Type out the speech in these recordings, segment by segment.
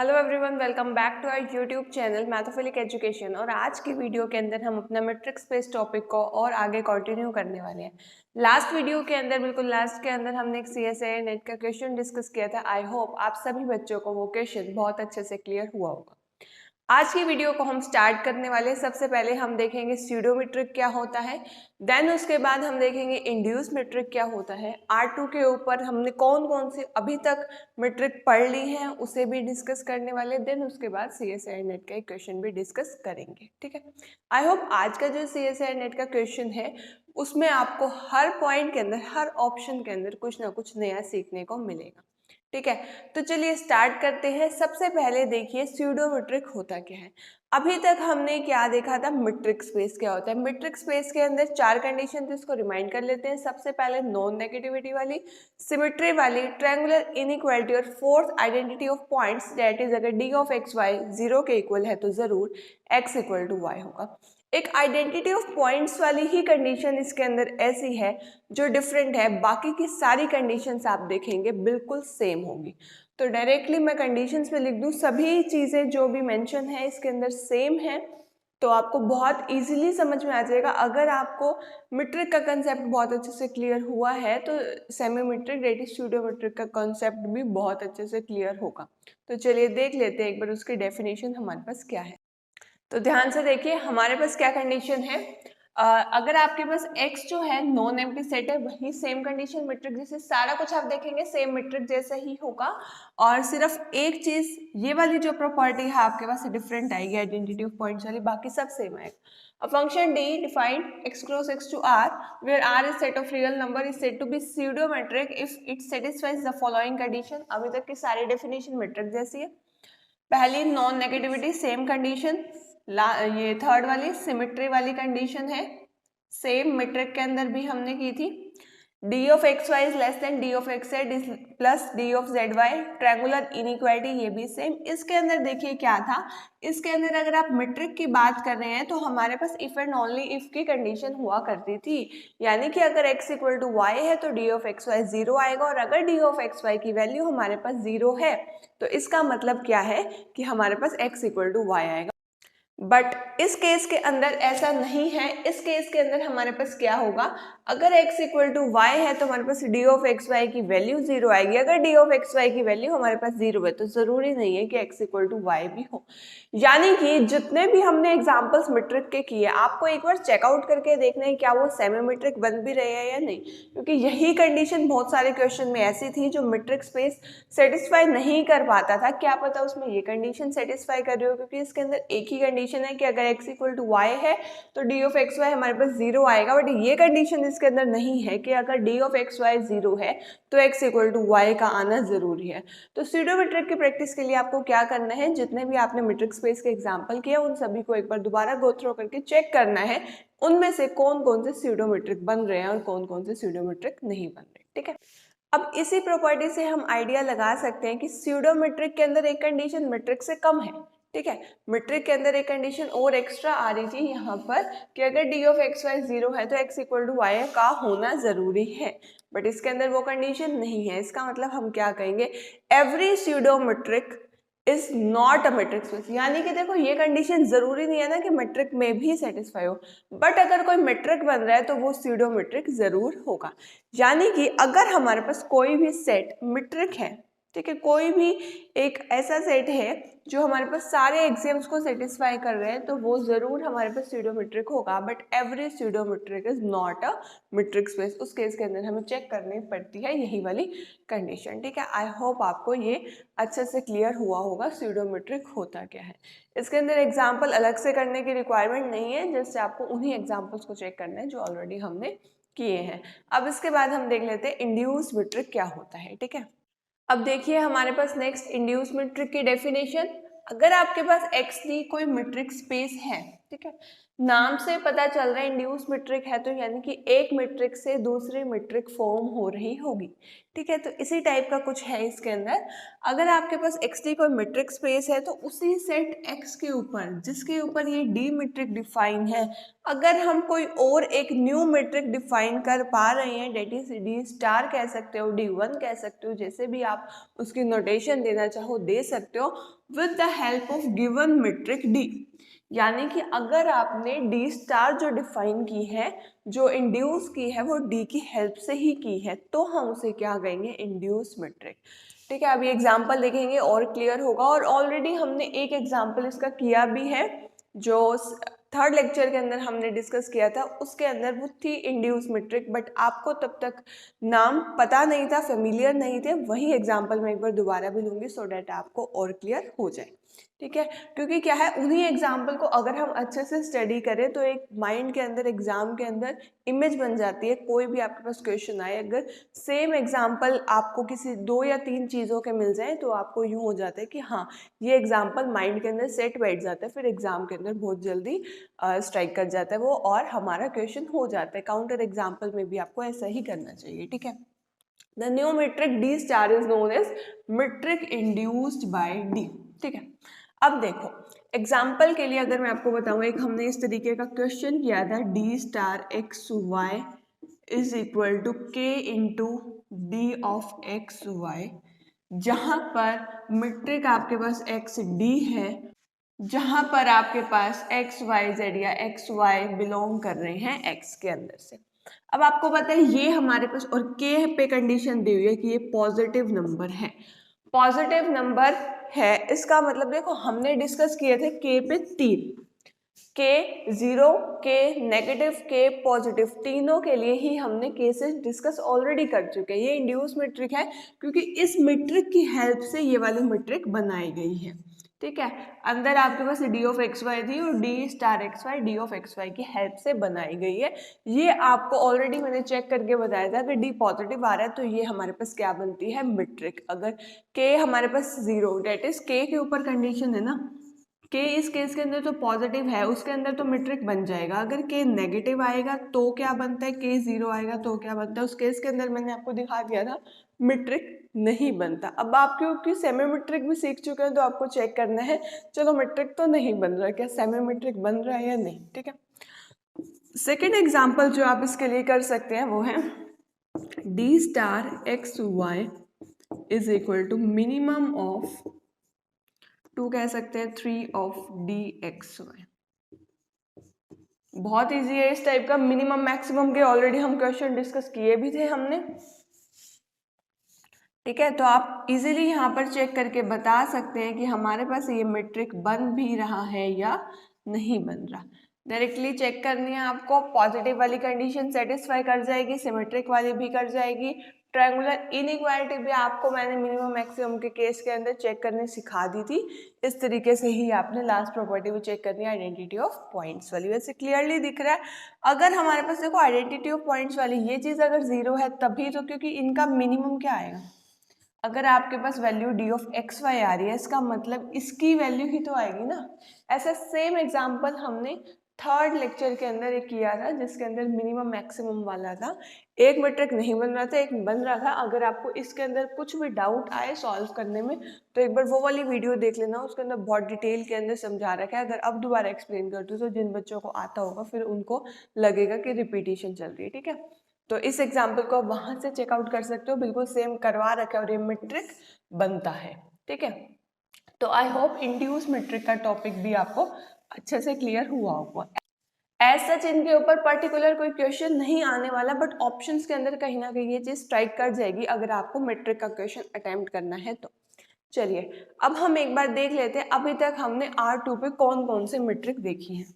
Hello everyone, welcome back to our YouTube channel Mathophilic education. और आज की video के अंदर हम अपना मैट्रिक स्पेस टॉपिक को और आगे कंटिन्यू करने वाले हैं। लास्ट वीडियो के अंदर, बिल्कुल लास्ट के अंदर, हमने एक CSIR नेट का क्वेश्चन डिस्कस किया था। आई होप आप सभी बच्चों को वो क्वेश्चन बहुत अच्छे से क्लियर हुआ होगा। आज की वीडियो को हम स्टार्ट करने वाले हैं। सबसे पहले हम देखेंगे स्यूडो मीट्रिक क्या होता है, देन उसके बाद हम देखेंगे इंड्यूस मीट्रिक क्या होता है। R2 के ऊपर हमने कौन कौन से अभी तक मीट्रिक पढ़ ली हैं उसे भी डिस्कस करने वाले, देन उसके बाद CSIR नेट का एक क्वेश्चन भी डिस्कस करेंगे। ठीक है, आई होप आज का जो CSIR नेट का क्वेश्चन है उसमें आपको हर पॉइंट के अंदर, हर ऑप्शन के अंदर कुछ ना कुछ नया सीखने को मिलेगा। ठीक है, तो चलिए स्टार्ट करते हैं। सबसे पहले देखिए स्यूडो मीट्रिक होता क्या है। अभी तक हमने क्या देखा था, मीट्रिक स्पेस क्या होता है। मीट्रिक स्पेस के अंदर चार कंडीशन थी, इसको रिमाइंड कर लेते हैं। सबसे पहले नॉन नेगेटिविटी वाली, सिमेट्री वाली, ट्रायंगुलर इनइक्वालिटी और fourth identity of points, that is अगर डी ऑफ एक्स वाई 0 के इक्वल है तो जरूर x इक्वल टू वाई होगा। एक आइडेंटिटी ऑफ पॉइंट्स वाली ही कंडीशन इसके अंदर ऐसी है जो डिफरेंट है, बाकी की सारी कंडीशंस आप देखेंगे बिल्कुल सेम होगी। तो डायरेक्टली मैं कंडीशंस में लिख दूं, सभी चीज़ें जो भी मेंशन है इसके अंदर सेम है, तो आपको बहुत इजीली समझ में आ जाएगा। अगर आपको मीट्रिक का कंसेप्ट बहुत अच्छे से क्लियर हुआ है तो semi metric that is pseudo metric का कंसेप्ट भी बहुत अच्छे से क्लियर होगा। तो चलिए देख लेते हैं एक बार उसकी डेफिनेशन हमारे पास क्या है। तो ध्यान से देखिए हमारे पास क्या कंडीशन है। अगर आपके पास x जो है नॉन एम्प्टी सेट है, वही सेम कंडीशन मीट्रिक जैसे सारा कुछ आप देखेंगे सेम मीट्रिक जैसा ही होगा, और सिर्फ एक चीज ये वाली जो प्रॉपर्टी है आपके पास डिफरेंट आएगी, आइडेंटिटी ऑफ पॉइंट्स वाली, बाकी सब सेम आएगा। A function d defined x cross x to r where r is set of real number is said to be pseudometric if it satisfies the following condition। अभी तक की सारी definition metric जैसी है। पहली नॉन नेगेटिविटी सेम कंडीशन, ये third वाली symmetry वाली कंडीशन है, सेम मीट्रिक के अंदर भी हमने की थी। D of x y is less than d of x z is plus d of z y, triangular inequality, ये भी सेम। इसके अंदर देखिए क्या था, इसके अंदर अगर आप मीट्रिक की बात कर रहे हैं तो हमारे पास इफ एंड ओनली इफ की कंडीशन हुआ करती थी, यानी कि अगर x इक्वल टू वाई है तो डी ऑफ एक्स वाई 0 आएगा, और अगर डी ऑफ एक्स वाई की वैल्यू हमारे पास 0 है तो इसका मतलब क्या है कि हमारे पास x इक्वल टू वाई आएगा। बट इस केस के अंदर ऐसा नहीं है। इस केस के अंदर हमारे पास क्या होगा, अगर x इक्वल टू वाई है तो हमारे पास डी ऑफ एक्स वाई की वैल्यू 0 आएगी। अगर डी ऑफ एक्स वाई की वैल्यू हमारे पास 0 है तो जरूरी नहीं है कि x इक्वल टू वाई भी हो। यानी कि जितने भी हमने एग्जाम्पल्स मीट्रिक के किए, आपको एक बार चेकआउट करके देखना है क्या वो सेमी मीट्रिक बन भी रहे हैं या नहीं, क्योंकि यही कंडीशन बहुत सारे क्वेश्चन में ऐसी थी जो मीट्रिक स्पेस सेटिस्फाई नहीं कर पाता था। क्या पता उसमें ये कंडीशन सेटिस्फाई कर रही हो, क्योंकि इसके अंदर एक ही कंडीशन है कि अगर x इक्वल टू वाई है तो डी ऑफ एक्स वाई हमारे पास 0 आएगा। बट ये कंडीशन इसके अंदर नहीं है कि अगर डी ऑफ एक्स वाई 0 है तो x इक्वल टू वाई का आना जरूरी है। तो स्यूडो मीट्रिक की प्रैक्टिस के लिए आपको क्या करना है, जितने भी आपने मीट्रिक स्पेस के एग्जाम्पल किए उन सभी को एक बार दोबारा गो थ्रू करके चेक करना है उनमें से कौन कौन से स्यूडो मीट्रिक बन रहे हैं और कौन कौन से स्यूडो मीट्रिक नहीं बन रहे। ठीक है, अब इसी प्रॉपर्टी से हम आइडिया लगा सकते हैं कि स्यूडो मीट्रिक के अंदर एक कंडीशन मीट्रिक से कम है। ठीक है, मीट्रिक के अंदर एक कंडीशन और एक्स्ट्रा आ रही थी यहाँ पर कि अगर डी ऑफ एक्स वाई 0 है तो x इक्वल टू वाई का होना जरूरी है, बट इसके अंदर वो कंडीशन नहीं है। इसका मतलब हम क्या कहेंगे, every pseudo metric is not a metric space. यानी कि देखो ये कंडीशन जरूरी नहीं है ना कि मीट्रिक में भी सेटिस्फाई हो, बट अगर कोई मीट्रिक बन रहा है तो वो स्यूडो मीट्रिक जरूर होगा। यानी कि अगर हमारे पास कोई भी सेट मीट्रिक है, ठीक है, कोई भी एक ऐसा सेट है जो हमारे पास सारे एक्सियम्स को सेटिस्फाई कर रहे हैं तो वो जरूर हमारे पास स्यूडोमेट्रिक होगा। But every pseudometric is not a metric space. उस केस के अंदर हमें चेक करनी पड़ती है यही वाली कंडीशन। ठीक है, आई होप आपको ये अच्छे से क्लियर हुआ होगा स्यूडोमेट्रिक होता क्या है। इसके अंदर एग्जाम्पल अलग से करने की रिक्वायरमेंट नहीं है, जिससे आपको उन्हीं एग्जाम्पल्स को चेक करना है जो ऑलरेडी हमने किए हैं। अब इसके बाद हम देख लेते हैं इंड्यूस मीट्रिक क्या होता है। ठीक है, अब देखिए हमारे पास नेक्स्ट इंड्यूस मीट्रिक की डेफिनेशन। अगर आपके पास x दी कोई मीट्रिक स्पेस है, ठीक है, नाम से पता चल रहा है इंड्यूस मैट्रिक है, तो यानी कि एक मैट्रिक से दूसरी मैट्रिक फॉर्म हो रही होगी। ठीक है, तो इसी टाइप का कुछ है इसके अंदर। अगर आपके पास XD कोई मैट्रिक स्पेस है तो उसी सेट X के ऊपर जिसके ऊपर ये D मैट्रिक डिफाइन है, अगर हम कोई और एक न्यू मैट्रिक डिफाइन कर पा रहे हैं, डेट इज D स्टार कह सकते हो, D1 कह सकते हो, जैसे भी आप उसकी नोटेशन देना चाहो दे सकते हो, with the help of given metric D। यानी कि अगर आपने D स्टार जो डिफाइन की है, जो इंड्यूस की है, वो D की हेल्प से ही की है, तो हम उसे क्या कहेंगे, इंड्यूस मैट्रिक। ठीक है, अभी एग्जांपल देखेंगे और क्लियर होगा। और ऑलरेडी हमने एक एग्जांपल इसका किया भी है, जो थर्ड लेक्चर के अंदर हमने डिस्कस किया था, उसके अंदर वो थी इंड्यूस मैट्रिक, बट आपको तब तक नाम पता नहीं था, फेमिलियर नहीं थे। वही एग्जांपल मैं एक बार दोबारा भी लूँगी सो डैट आपको और क्लियर हो जाए। ठीक है, क्योंकि क्या है, उन्हीं एग्जाम्पल को अगर हम अच्छे से स्टडी करें तो एक माइंड के अंदर, एग्जाम के अंदर इमेज बन जाती है। कोई भी आपके पास क्वेश्चन आए, अगर सेम एग्जाम्पल आपको किसी 2 या 3 चीज़ों के मिल जाए, तो आपको यूँ हो जाता है कि हाँ, ये एग्जाम्पल माइंड के अंदर सेट बैठ जाता है, फिर एग्जाम के अंदर बहुत जल्दी स्ट्राइक कर जाता है वो, और हमारा क्वेश्चन हो जाता है। काउंटर एग्जाम्पल में भी आपको ऐसा ही करना चाहिए। ठीक है, the new metric D star is known as metric induced by D। ठीक है, अब देखो एग्जाम्पल के लिए अगर मैं आपको बताऊं, एक हमने इस तरीके का क्वेश्चन किया था, D star XY is equal to K into D of XY, जहां पर मैट्रिक आपके पास XD है, जहां पर आपके पास XYZ या XY बिलोंग कर रहे हैं X के अंदर से। अब आपको पता है ये हमारे पास, और K पे कंडीशन दी हुई है कि ये पॉजिटिव नंबर है। पॉजिटिव नंबर है इसका मतलब देखो, हमने डिस्कस किए थे K पे 3, K 0, K negative, K positive, तीनों के लिए ही हमने केसेस डिस्कस ऑलरेडी कर चुके हैं। ये इंड्यूस मैट्रिक है क्योंकि इस मैट्रिक की हेल्प से ये वाली मैट्रिक बनाई गई है। ठीक है, अंदर आपके पास D ऑफ XY थी और D star XY D of XY की हेल्प से बनाई गई है। ये आपको ऑलरेडी मैंने चेक करके बताया था कि D पॉजिटिव आ रहा है तो ये हमारे पास क्या बनती है, मैट्रिक। अगर K हमारे पास 0, डेट इज K के ऊपर कंडीशन है ना, K इस केस के अंदर तो पॉजिटिव है, उसके अंदर तो मैट्रिक बन जाएगा। अगर K नेगेटिव आएगा तो क्या बनता है, K 0 आएगा तो क्या बनता है, उस केस के अंदर मैंने आपको दिखा दिया था मैट्रिक नहीं बनता। अब आप क्योंकि सेमी मैट्रिक भी सीख चुके हैं तो आपको चेक करना है, चलो मैट्रिक तो नहीं बन रहा, क्या सेमी मैट्रिक बन रहा है या नहीं। ठीक है, सेकेंड एग्जाम्पल जो आप इसके लिए कर सकते हैं वो है D star XY is equal to minimum of 2 कह सकते हैं 3 ऑफ DXY। बहुत इजी है इस टाइप का, मिनिमम मैक्सिमम के ऑलरेडी हम क्वेश्चन डिस्कस किए भी थे हमने। ठीक है, तो आप इजीली यहाँ पर चेक करके बता सकते हैं कि हमारे पास ये मैट्रिक बन भी रहा है या नहीं बन रहा। डायरेक्टली चेक करनी है आपको, पॉजिटिव वाली कंडीशन सेटिस्फाई कर जाएगी, सिमेट्रिक वाली भी कर जाएगी, ट्रायंगुलर इनइक्वालिटी भी आपको मैंने मिनिमम मैक्सिमम के केस के अंदर चेक करनी सिखा दी थी। इस तरीके से ही आपने लास्ट प्रॉपर्टी भी चेक करनी है, आइडेंटिटी ऑफ पॉइंट्स वाली। वैसे क्लियरली दिख रहा है, अगर हमारे पास देखो आइडेंटिटी ऑफ पॉइंट्स वाली ये चीज़ अगर 0 है तभी तो, क्योंकि इनका मिनिमम क्या आएगा, अगर आपके पास वैल्यू D ऑफ XY आ रही है, इसका मतलब इसकी वैल्यू ही तो आएगी ना। ऐसा सेम एग्जांपल हमने थर्ड लेक्चर के अंदर एक किया था, जिसके अंदर मिनिमम मैक्सिमम वाला था। एक मैट्रिक नहीं बन रहा था, एक बन रहा था। अगर आपको इसके अंदर कुछ भी डाउट आए सॉल्व करने में तो एक बार वो वाली वीडियो देख लेना, उसके अंदर बहुत डिटेल के अंदर समझा रखा है। अगर अब दोबारा एक्सप्लेन करती हूँ तो जिन बच्चों को आता होगा फिर उनको लगेगा कि रिपीटिशन चल रही है। ठीक है, तो इस एग्जाम्पल को आप वहां से चेकआउट कर सकते हो, बिल्कुल सेम करवा रखा है और ये मैट्रिक बनता है। ठीक है, तो आई होप इंड्यूस मैट्रिक का टॉपिक भी आपको अच्छे से क्लियर हुआ होगा। एज सच इनके ऊपर पर्टिकुलर कोई क्वेश्चन नहीं आने वाला, बट ऑप्शंस के अंदर कहीं ना कहीं ये चीज स्ट्राइक कर जाएगी अगर आपको मैट्रिक का क्वेश्चन अटेम्प्ट करना है तो। चलिए अब हम एक बार देख लेते हैं, अभी तक हमने R2 पे कौन कौन से मैट्रिक देखी हैं।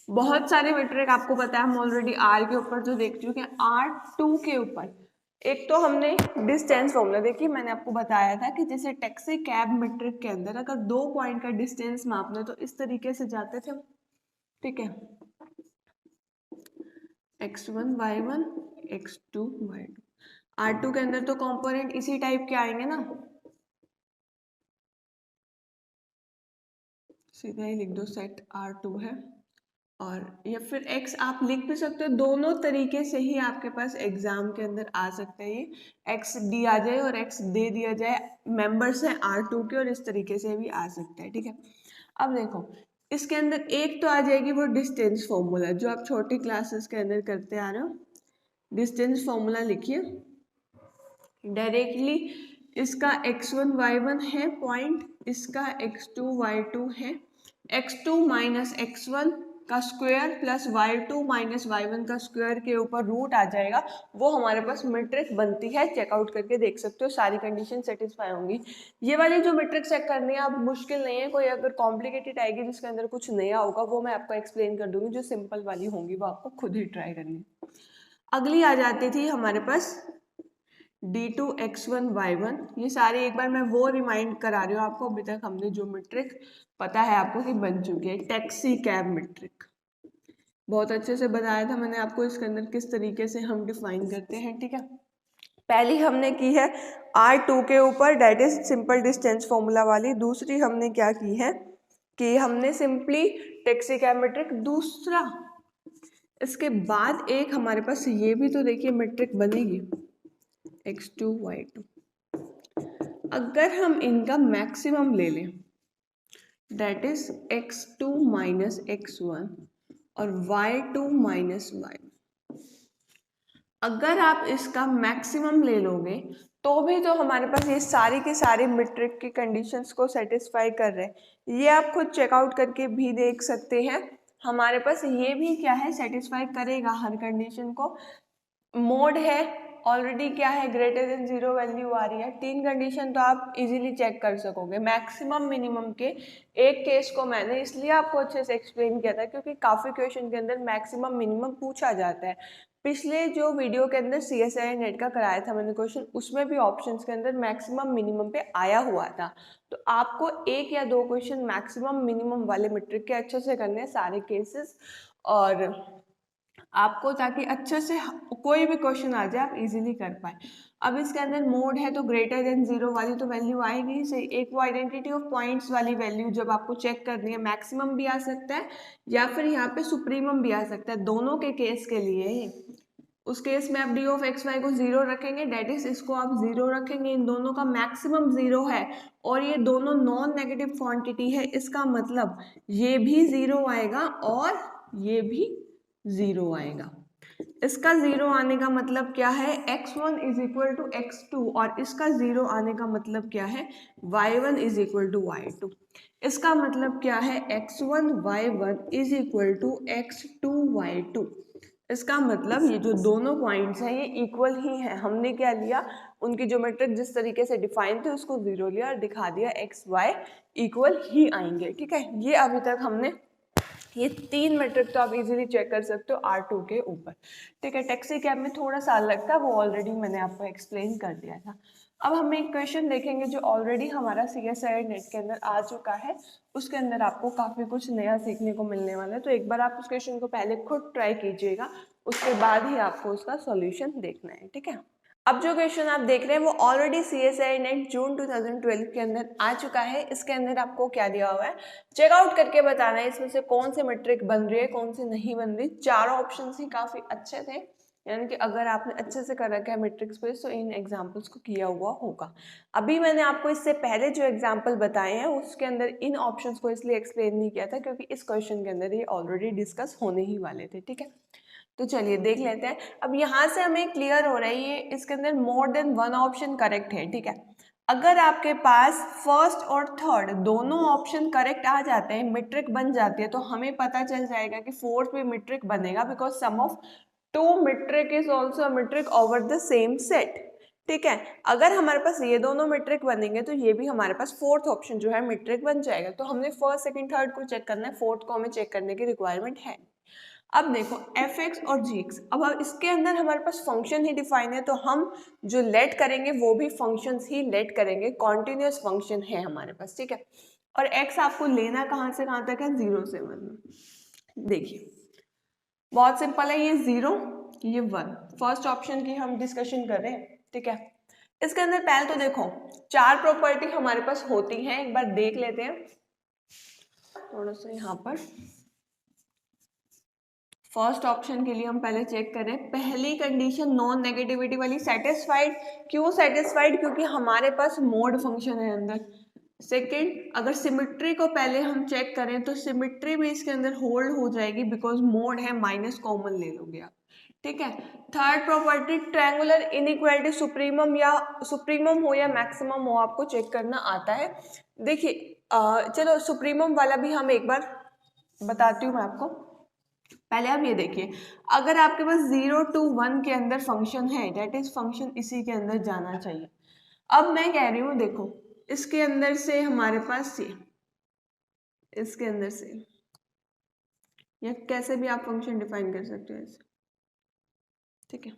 बहुत सारे मैट्रिक आपको पता है, हम ऑलरेडी R के ऊपर जो देख चुके हैं। R2 के ऊपर एक तो हमने डिस्टेंस फॉर्मूला देखी, मैंने आपको बताया था कि जैसे टैक्सी कैब मैट्रिक के अंदर अगर 2 पॉइंट का डिस्टेंस मापना तो इस तरीके से जाते थे। ठीक है, x1 y1 x2 y2। R2 के अंदर तो कंपोनेंट इसी टाइप के आएंगे ना, सीधा ही लिख दो सेट R2 है, और या फिर x आप लिख भी सकते हो, दोनों तरीके से ही आपके पास एग्जाम के अंदर आ सकता है। ये x डी आ जाए और x दे दिया जाए, मेंबर्स हैं R2 के, और इस तरीके से भी आ सकता है, ठीक है। अब देखो इसके अंदर एक तो आ जाएगी वो डिस्टेंस फॉर्मूला जो आप छोटी क्लासेस के अंदर करते आ रहे हो। डिस्टेंस फॉर्मूला लिखिए डायरेक्टली, इसका x1 y1 है पॉइंट, इसका x2 y2 है। x2 माइनस x1 का square plus y2 minus y1 का स्क्वायर के ऊपर रूट आ जाएगा, वो हमारे पास मैट्रिक्स बनती है। चेकआउट करके देख सकते हो, सारी कंडीशन सेटिस्फाई होंगी। ये वाली जो मैट्रिक्स चेक करनी है अब मुश्किल नहीं है, कोई अगर कॉम्प्लिकेटेड आएगी जिसके अंदर कुछ नया होगा वो मैं आपको एक्सप्लेन कर दूंगी, जो सिंपल वाली होंगी वो आपको खुद ही ट्राई करनी है। अगली आ जाती थी हमारे पास d2 x1 y1, ये सारे एक बार मैं वो रिमाइंड करा रही हूँ आपको, अभी तक हमने जो मैट्रिक पता है आपको कि बन चुकी है, टैक्सी कैब मैट्रिक। बहुत अच्छे से बताया था मैंने आपको इसके अंदर किस तरीके से हम डिफाइन करते हैं, ठीक है। पहली हमने की है R2 के ऊपर, that is simple distance formula वाली। दूसरी हमने क्या की है कि हमने सिंपली टैक्सी कैब मैट्रिक। दूसरा इसके बाद एक हमारे पास ये भी तो देखिए मैट्रिक बनेगी x2 y2। अगर हम इनका मैक्सिमम ले लें that is x2 minus x1 और y2 माइनस y, अगर आप इसका मैक्सिमम ले लोगे तो भी तो हमारे पास ये सारी के सारे मैट्रिक की कंडीशंस को सेटिस्फाई कर रहे हैं। ये आप खुद चेकआउट करके भी देख सकते हैं, हमारे पास ये भी क्या है सेटिस्फाई करेगा हर कंडीशन को। मोड है ऑलरेडी क्या है, ग्रेटर देन 0 वैल्यू आ रही है। तीन कंडीशन तो आप इजीली चेक कर सकोगे। मैक्सिमम मिनिमम के एक केस को मैंने इसलिए आपको अच्छे से एक्सप्लेन किया था क्योंकि काफ़ी क्वेश्चन के अंदर मैक्सिमम मिनिमम पूछा जाता है। पिछले जो वीडियो के अंदर CSIR नेट का कराया था मैंने क्वेश्चन, उसमें भी ऑप्शंस के अंदर मैक्सिमम मिनिमम पे आया हुआ था। तो आपको एक या दो क्वेश्चन मैक्सिमम मिनिमम वाले मैट्रिक के अच्छे से करने हैं सारे केसेस, और आपको ताकि अच्छे से कोई भी क्वेश्चन आ जाए आप इजीली कर पाए। अब इसके अंदर मोड है तो ग्रेटर देन 0 वाली तो वैल्यू आएगी सही। एक वो आइडेंटिटी ऑफ पॉइंट्स वाली वैल्यू जब आपको चेक करनी है, मैक्सिमम भी आ सकता है या फिर यहाँ पे सुप्रीमम भी आ सकता है, दोनों के केस के लिए। उस केस में आप डी ऑफ एक्स वाई को 0 रखेंगे, डेट इज इसको आप 0 रखेंगे, इन दोनों का मैक्सिमम 0 है और ये दोनों नॉन नेगेटिव क्वांटिटी है, इसका मतलब ये भी 0 आएगा और ये भी 0 आएगा। इसका 0 आने का मतलब क्या है, x1 is equal to x2, और इसका 0 आने का मतलब क्या है, y1 is equal to y2। इसका मतलब क्या है, x1 y1 is equal to x2 y2। इसका मतलब ये जो दोनों पॉइंट्स हैं ये इक्वल ही हैं। हमने क्या लिया, उनकी ज्योमेट्रिक जिस तरीके से डिफाइन थे उसको 0 लिया और दिखा दिया एक्स वाई इक्वल ही आएंगे, ठीक है। ये अभी तक हमने ये तीन मैट्रिक तो आप इजीली चेक कर सकते हो R2 के ऊपर, ठीक है। टैक्सी कैब में थोड़ा सा अलग था, वो ऑलरेडी मैंने आपको एक्सप्लेन कर दिया था। अब हम एक क्वेश्चन देखेंगे जो ऑलरेडी हमारा CSIR नेट के अंदर आ चुका है, उसके अंदर आपको काफ़ी कुछ नया सीखने को मिलने वाला है। तो एक बार आप उस क्वेश्चन को पहले खुद ट्राई कीजिएगा, उसके बाद ही आपको उसका सॉल्यूशन देखना है, ठीक है। अब जो क्वेश्चन आप देख रहे हैं वो ऑलरेडी CSIR नेट जून 2012 के अंदर आ चुका है। इसके अंदर आपको क्या दिया हुआ है, चेकआउट करके बताना है इसमें से कौन से मैट्रिक बन रही है कौन से नहीं बन रही। चारों ऑप्शन ही काफी अच्छे थे, यानी कि अगर आपने अच्छे से कर रखा है मैट्रिक्स पे तो इन एग्जाम्पल्स को किया हुआ होगा। अभी मैंने आपको इससे पहले जो एग्जाम्पल बताए हैं उसके अंदर इन ऑप्शंस को इसलिए एक्सप्लेन नहीं किया था क्योंकि इस क्वेश्चन के अंदर ये ऑलरेडी डिस्कस होने ही वाले थे, ठीक है। तो चलिए देख लेते हैं। अब यहाँ से हमें क्लियर हो रहा है ये इसके अंदर more than one option correct है, ठीक है। अगर आपके पास फर्स्ट और थर्ड दोनों ऑप्शन करेक्ट आ जाते हैं, मैट्रिक बन जाती है, तो हमें पता चल जाएगा कि फोर्थ भी मैट्रिक बनेगा, because sum of two metric is also a metric over the same set, ठीक है। अगर हमारे पास ये दोनों मैट्रिक बनेंगे तो ये भी हमारे पास फोर्थ ऑप्शन जो है मैट्रिक बन जाएगा। तो हमने फर्स्ट सेकंड थर्ड को चेक करना है, फोर्थ को हमें चेक करने की रिक्वायरमेंट है। अब देखो f(x) और g(x), अब इसके अंदर हमारे पास फंक्शन ही डिफाइन है, तो हम जो लेट करेंगे वो भी फंक्शंस ही लेट करेंगे, कॉन्टिन्यूस फंक्शन है हमारे पास, ठीक है। और x आपको लेना कहाँ से कहाँ तक है, 0 से 1 में। देखिए बहुत सिंपल है, ये 0 ये 1, फर्स्ट ऑप्शन की हम डिस्कशन कर रहे हैं, ठीक है। इसके अंदर पहले तो देखो चार प्रॉपर्टी हमारे पास होती हैं, एक बार देख लेते हैं। थोड़ा सा यहाँ पर फर्स्ट ऑप्शन के लिए हम पहले चेक करें। पहली कंडीशन नॉन नेगेटिविटी वाली सेटिस्फाइड। क्यों सेटिस्फाइड? क्योंकि हमारे पास मोड फंक्शन है अंदर। सेकंड, अगर सिमिट्री को पहले हम चेक करें तो सिमिट्री भी इसके अंदर होल्ड हो जाएगी बिकॉज मोड है, माइनस कॉमन ले लोगे आप, ठीक है। Third property, triangular inequality supremum हो या मैक्सिमम हो आपको चेक करना आता है। देखिए चलो सुप्रीमम वाला भी हम एक बार बताती हूँ मैं आपको। पहले आप ये देखिए, अगर आपके पास 0 to 1 के अंदर फंक्शन है, दैट इज फंक्शन इसी के अंदर जाना चाहिए। अब मैं कह रही हूँ देखो, इसके अंदर से हमारे पास ये, इसके अंदर से, या कैसे भी आप फंक्शन डिफाइन कर सकते हो ऐसे, ठीक है।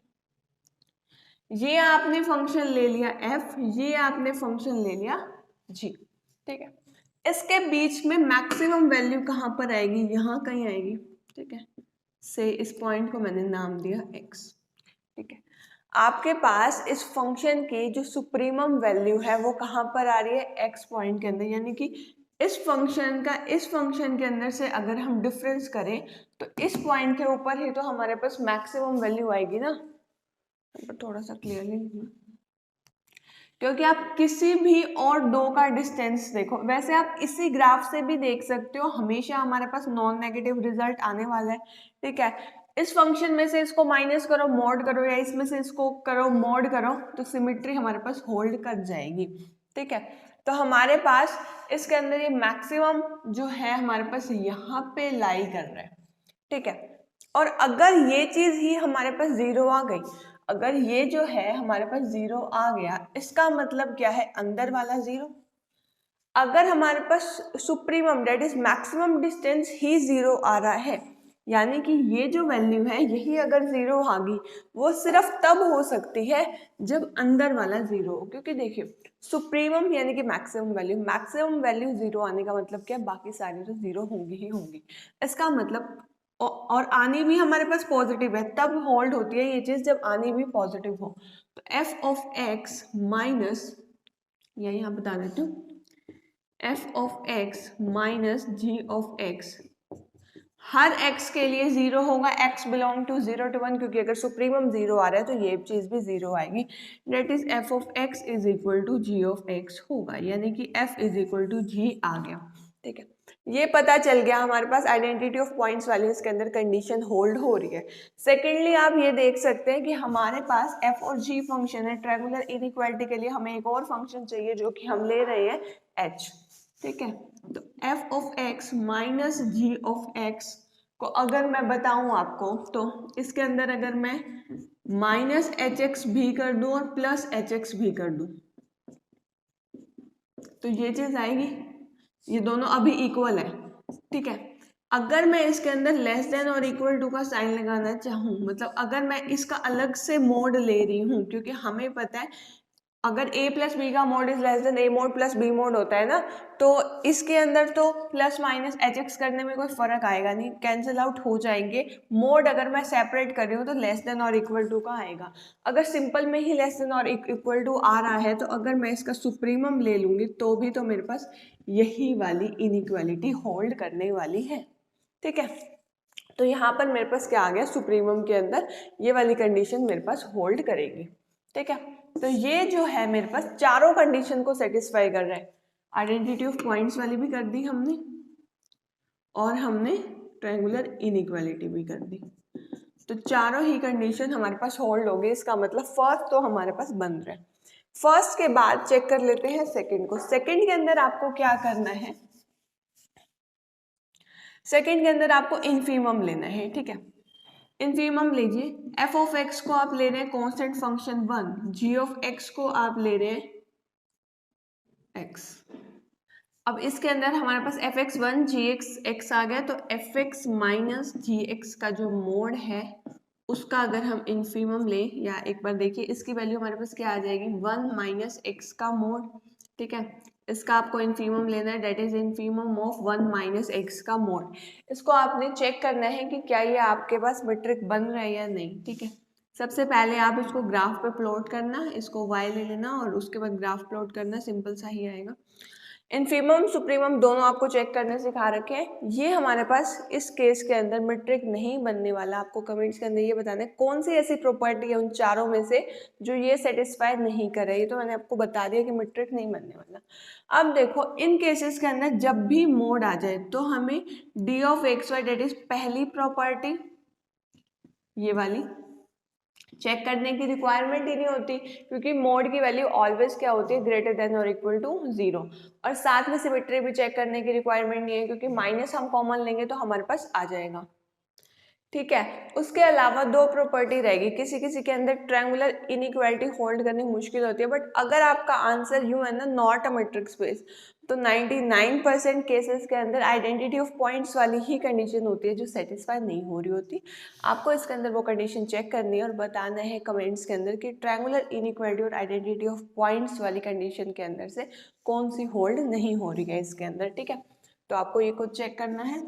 ये आपने फंक्शन ले लिया f, ये आपने फंक्शन ले लिया g, ठीक है। इसके बीच में मैक्सिमम वैल्यू कहाँ पर आएगी? यहाँ कहीं आएगी, ठीक है। से इस पॉइंट को मैंने नाम दिया x, ठीक है। आपके पास इस फंक्शन की जो सुप्रीमम वैल्यू है वो कहाँ पर आ रही है? x पॉइंट के अंदर, यानी कि इस फंक्शन का इस फंक्शन के अंदर से अगर हम डिफरेंस करें तो इस पॉइंट के ऊपर ही तो हमारे पास मैक्सिमम वैल्यू आएगी ना। थोड़ा सा क्लियरली लिखना, क्योंकि आप किसी भी और दो का डिस्टेंस देखो, वैसे आप इसी ग्राफ से भी देख सकते हो, हमेशा हमारे पास नॉन नेगेटिव रिजल्ट आने वाला है, ठीक है। इस फंक्शन में से इसको माइनस करो, मॉड करो, या इसमें से इसको करो, मॉड करो, तो सिमिट्री हमारे पास होल्ड कर जाएगी, ठीक है। तो हमारे पास इसके अंदर ये मैक्सिमम जो है हमारे पास यहाँ पे लाई कर रहा है, ठीक है। और अगर ये चीज ही हमारे पास 0 आ गई, अगर ये जो है हमारे पास 0 आ गया, इसका मतलब क्या है? अंदर वाला 0। अगर हमारे पास supremum that is maximum distance ही 0 आ रहा है, यानी कि ये जो वैल्यू है यही अगर 0 आ गई, वो सिर्फ तब हो सकती है जब अंदर वाला 0 हो। क्योंकि देखिए सुप्रीमम यानी कि मैक्सिमम वैल्यू 0 आने का मतलब क्या है? बाकी सारी तो 0 होंगी ही होंगी। इसका मतलब और आनी भी हमारे पास पॉजिटिव है, तब होल्ड होती है ये चीज जब आनी भी पॉजिटिव हो। तो एफ ऑफ एक्स माइनस, या यहाँ बता देती हूँ, f of x minus g of x, हर x के लिए 0 होगा, x बिलोंग टू 0 to 1, क्योंकि अगर सुप्रीमम 0 आ रहा है तो ये चीज भी 0 आएगी। That is f of x is equal to g of x होगा, यानी कि f is equal to g आ गया, ठीक है। ये पता चल गया हमारे पास आइडेंटिटी ऑफ पॉइंट्स वाली इसके अंदर कंडीशन होल्ड हो रही है। सेकेंडली आप ये देख सकते हैं कि हमारे पास f और g फंक्शन है, ट्रायंगुलर इनइक्वालिटी के लिए हमें एक और फंक्शन चाहिए जो कि हम ले रहे हैं h, ठीक है। तो f of x minus g of x को अगर मैं बताऊं आपको, तो इसके अंदर अगर मैं माइनस एच एक्स भी कर दूं और प्लस एच एक्स भी कर दूं, तो ये चीज आएगी, ये दोनों अभी इक्वल है, ठीक है। अगर मैं इसके अंदर लेस देन और इक्वल टू का साइन लगाना चाहूं, मतलब अगर मैं इसका अलग से मोड ले रही हूं, क्योंकि हमें पता है अगर a प्लस बी का mode is less then a mode plus b mode होता है ना, तो इसके अंदर तो प्लस माइनस एच एक्स करने में कोई फर्क आएगा नहीं, कैंसिल आउट हो जाएंगे। मोड अगर मैं सेपरेट कर रही हूँ तो लेस देन और इक्वल टू का आएगा। अगर सिंपल में ही लेस देन और इक्वल टू आ रहा है, तो अगर मैं इसका सुप्रीमम ले लूंगी तो भी तो मेरे पास यही वाली इनइक्वालिटी होल्ड करने वाली है, ठीक है। तो यहाँ पर मेरे पास क्या आ गया? सुप्रीमम के अंदर ये वाली कंडीशन मेरे पास होल्ड करेगी, ठीक है। तो ये जो है मेरे पास चारों कंडीशन को सेटिस्फाई कर रहा है। आइडेंटिटी ऑफ पॉइंट्स वाली भी कर दी हमने, और हमने ट्रायंगुलर इनइक्वालिटी भी कर दी, तो चारों ही कंडीशन हमारे पास होल्ड हो गई। इसका मतलब फर्स्ट तो हमारे पास बन रहा है। फर्स्ट के बाद चेक कर लेते हैं सेकंड को। सेकंड के अंदर आपको क्या करना है? सेकंड के अंदर आपको इनफीमम लेना है, ठीक है। इनफीमम लीजिए, एफ ऑफ एक्स को आप ले रहे हैं constant function 1, g of x को आप ले रहे हैं x। अब इसके अंदर हमारे पास एफ एक्स 1 जी एक्स एक्स आ गया, तो एफ एक्स माइनस जी एक्स का जो मोड है उसका अगर हम इनफीमम लें, या एक बार देखिए इसकी वैल्यू हमारे पास क्या आ जाएगी? 1 माइनस एक्स का मोड, ठीक है। इसका आपको इनफीमम लेना है, that is infimum of 1 minus x का मोड। इसको आपने चेक करना है कि क्या ये आपके पास मीट्रिक बन रहा है या नहीं, ठीक है। सबसे पहले आप इसको ग्राफ पे प्लॉट करना, इसको y ले लेना और उसके बाद ग्राफ प्लॉट करना, सिंपल सा ही आएगा। इन्फीमम सुप्रीमम दोनों आपको चेक करने सिखा रखे हैं। ये हमारे पास इस केस के अंदर मेट्रिक नहीं बनने वाला। आपको कमेंट्स के अंदर ये बताना है कौन सी ऐसी प्रॉपर्टी है उन चारों में से जो ये सेटिस्फाई नहीं कर रही है। तो मैंने आपको बता दिया कि मेट्रिक नहीं बनने वाला। अब देखो इन केसेस के अंदर जब भी मोड आ जाए तो हमें d of x y that is पहली प्रॉपर्टी ये वाली चेक करने की रिक्वायरमेंट ही नहीं होती, क्योंकि मोड की वैल्यू ऑलवेज क्या होती है, ग्रेटर देन और इक्वल टू 0। और साथ में सिमेट्री भी चेक करने की रिक्वायरमेंट नहीं है, क्योंकि माइनस हम कॉमन लेंगे तो हमारे पास आ जाएगा। ठीक है, उसके अलावा दो प्रॉपर्टी रहेगी। किसी किसी के अंदर ट्रायंगुलर इनइक्वालिटी होल्ड करनी मुश्किल होती है, बट अगर आपका आंसर यूं है ना, नॉट अ मैट्रिक्स स्पेस, तो 99% केसेस के अंदर आइडेंटिटी ऑफ पॉइंट्स वाली ही कंडीशन होती है जो सेटिस्फाई नहीं हो रही होती। आपको इसके अंदर वो कंडीशन चेक करनी है और बताना है कमेंट्स के अंदर कि ट्रायंगुलर इनइक्वालिटी और आइडेंटिटी ऑफ पॉइंट्स वाली कंडीशन के अंदर से कौन सी होल्ड नहीं हो रही है इसके अंदर। ठीक है, तो आपको ये खुद चेक करना है।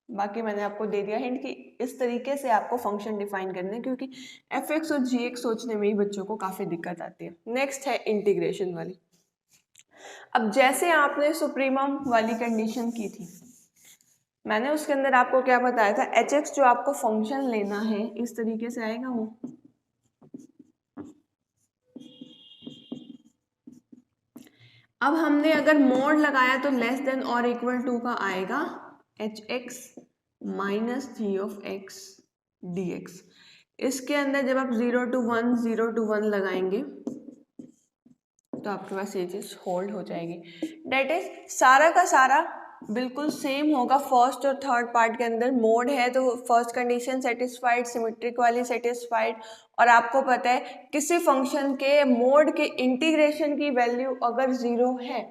बाकी मैंने आपको दे दिया हिंट कि इस तरीके से आपको फंक्शन डिफाइन करने हैं, क्योंकि एफ एक्स और जी एक्स सोचने में ही बच्चों को काफ़ी दिक्कत आती है। नेक्स्ट है इंटीग्रेशन वाली। अब जैसे आपने सुप्रीमम वाली कंडीशन की थी, मैंने उसके अंदर आपको क्या बताया था, एच एक्स जो आपको फंक्शन लेना है इस तरीके से आएगा वो। अब हमने अगर मोड लगाया तो लेस देन और इक्वल टू का आएगा h x minus g of x d x. इसके अंदर जब आप 0 to 1 0 to 1 लगाएंगे तो आपके पास ये चीज होल्ड हो जाएगी। डेट इज सारा का सारा बिल्कुल सेम होगा। फर्स्ट और थर्ड पार्ट के अंदर मोड है तो फर्स्ट कंडीशन सेटिस्फाइड, सिमेट्रिक वाली सेटिस्फाइड। और आपको पता है किसी फंक्शन के मोड के इंटीग्रेशन की वैल्यू अगर 0 है,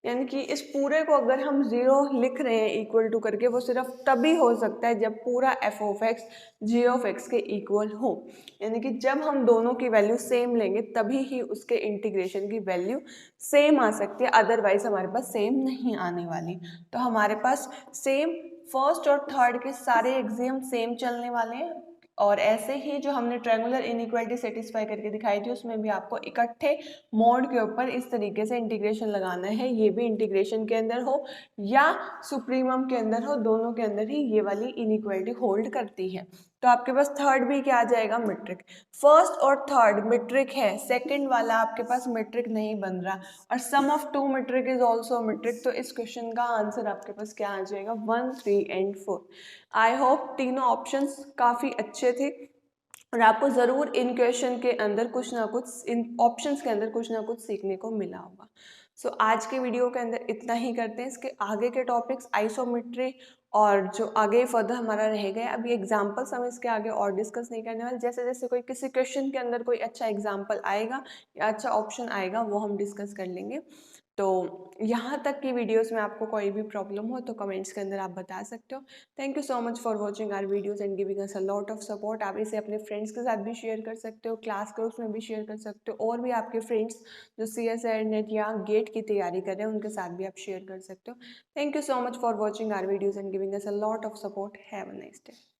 यानी कि इस पूरे को अगर हम 0 लिख रहे हैं इक्वल टू करके, वो सिर्फ तभी हो सकता है जब पूरा f of x g of x के इक्वल हो। यानी कि जब हम दोनों की वैल्यू सेम लेंगे तभी ही उसके इंटीग्रेशन की वैल्यू सेम आ सकती है, अदरवाइज हमारे पास सेम नहीं आने वाली। तो हमारे पास सेम फर्स्ट और थर्ड के सारे एग्जाम सेम चलने वाले हैं। और ऐसे ही जो हमने ट्रायंगुलर इनइक्वालिटी सेटिस्फाई करके दिखाई थी उसमें भी आपको इकट्ठे मोड के ऊपर इस तरीके से इंटीग्रेशन लगाना है। ये भी इंटीग्रेशन के अंदर हो या सुप्रीमम के अंदर हो, दोनों के अंदर ही ये वाली इनइक्वालिटी होल्ड करती है। तो आपके पास थर्ड भी क्या आ जाएगा, मेट्रिक। फर्स्ट और थर्ड मेट्रिक है, सेकंड वाला आपके पास मेट्रिक नहीं बन रहा। और sum of two metric is also metric. तो इस क्वेश्चन का आंसर आपके पास क्या आ जाएगा, 1, 3 and 4। आई होप तीनों ऑप्शंस काफ़ी अच्छे थे और आपको ज़रूर इन क्वेश्चन के अंदर कुछ ना कुछ, इन ऑप्शंस के अंदर कुछ ना कुछ सीखने को मिला होगा। सो आज के वीडियो के अंदर इतना ही करते हैं। इसके आगे के टॉपिक्स आइसोमेट्री और जो आगे फर्दर हमारा रह गया, अभी एग्जाम्पल्स हम इसके आगे और डिस्कस नहीं करने वाले। जैसे जैसे कोई किसी क्वेश्चन के अंदर कोई अच्छा एग्जाम्पल आएगा या अच्छा ऑप्शन आएगा वो हम डिस्कस कर लेंगे। तो यहाँ तक की वीडियोस में आपको कोई भी प्रॉब्लम हो तो कमेंट्स के अंदर आप बता सकते हो। Thank you so much for watching our videos and giving us a lot of support. आप इसे अपने फ्रेंड्स के साथ भी शेयर कर सकते हो, क्लास ग्रुप्स में भी शेयर कर सकते हो, और भी आपके फ्रेंड्स जो CSIR नेट या गेट की तैयारी कर रहे हैं उनके साथ भी आप शेयर कर सकते हो। Thank you so much for watching our videos and giving us a lot of support. Have a nice day.